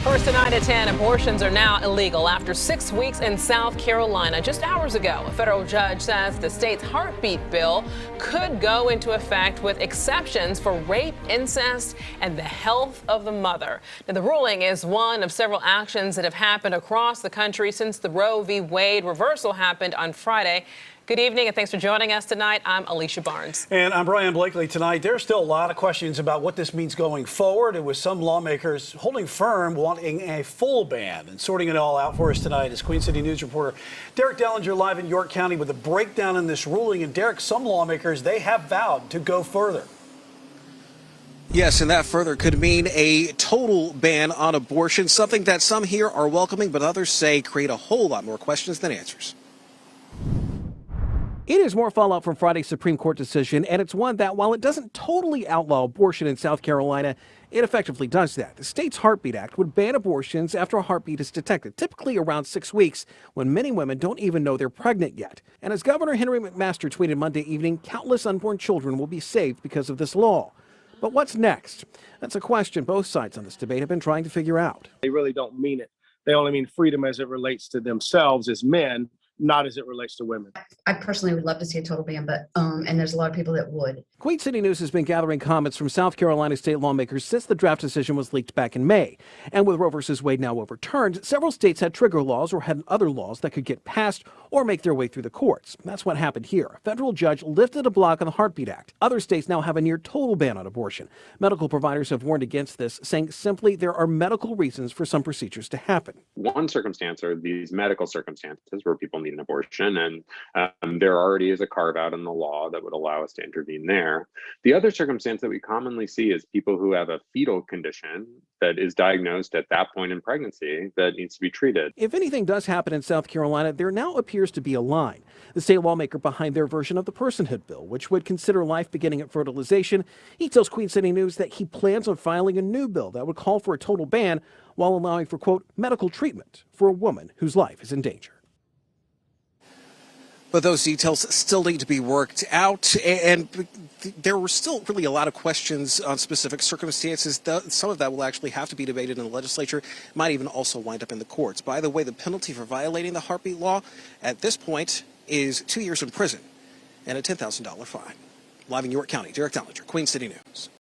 First tonight at 10, abortions are now illegal after 6 weeks in South Carolina. Just hours ago, a federal judge says the state's heartbeat bill could go into effect with exceptions for rape, incest, and the health of the mother. Now, the ruling is one of several actions that have happened across the country since the Roe v. Wade reversal happened on Friday. Good evening, and thanks for joining us tonight. I'm ALICIA Barnes. And I'm Brian Blakely. Tonight, there's still a lot of questions about what this means going forward, and with some lawmakers holding firm, wanting a full ban. And sorting it all out for us tonight is Queen City News reporter Derek Dellinger live in York County with a breakdown in this ruling. And Derek, some lawmakers, they have vowed to go further. Yes, and that further could mean a total ban on abortion, something that some here are welcoming, but others say create a whole lot more questions than answers. It is more fallout from Friday's Supreme Court decision, and it's one that, while it doesn't totally outlaw abortion in South Carolina, it effectively does that. The state's Heartbeat Act would ban abortions after a heartbeat is detected, typically around 6 weeks, when many women don't even know they're pregnant yet. And as Governor Henry McMaster tweeted Monday evening, countless unborn children will be saved because of this law. But what's next? That's a question both sides on this debate have been trying to figure out. They really don't mean it. They only mean freedom as it relates to themselves as men, not as it relates to women. I personally would love to see a total ban, but and there's a lot of people that would. Queen City News has been gathering comments from South Carolina state lawmakers since the draft decision was leaked back in May. And with Roe v. Wade now overturned, several states had trigger laws or had other laws that could get passed or make their way through the courts. That's what happened here. A federal judge lifted a block on the Heartbeat Act. Other states now have a near total ban on abortion. Medical providers have warned against this, saying simply there are medical reasons for some procedures to happen. One circumstance are these medical circumstances where people need an abortion, and there already is a carve out in the law that would allow us to intervene there. The other circumstance that we commonly see is people who have a fetal condition that is diagnosed at that point in pregnancy that needs to be treated. If anything does happen in South Carolina, there now appears to be a line. The state lawmaker behind their version of the personhood bill, which would consider life beginning at fertilization, he tells Queen City News that he plans on filing a new bill that would call for a total ban while allowing for, quote, medical treatment for a woman whose life is in danger. But those details still need to be worked out, and there were still really a lot of questions on specific circumstances. Some of that will actually have to be debated in the legislature, might even also wind up in the courts. By the way, the penalty for violating the heartbeat law at this point is 2 years in prison and a $10,000 fine. Live in York County, Derek Dellinger, Queen City News.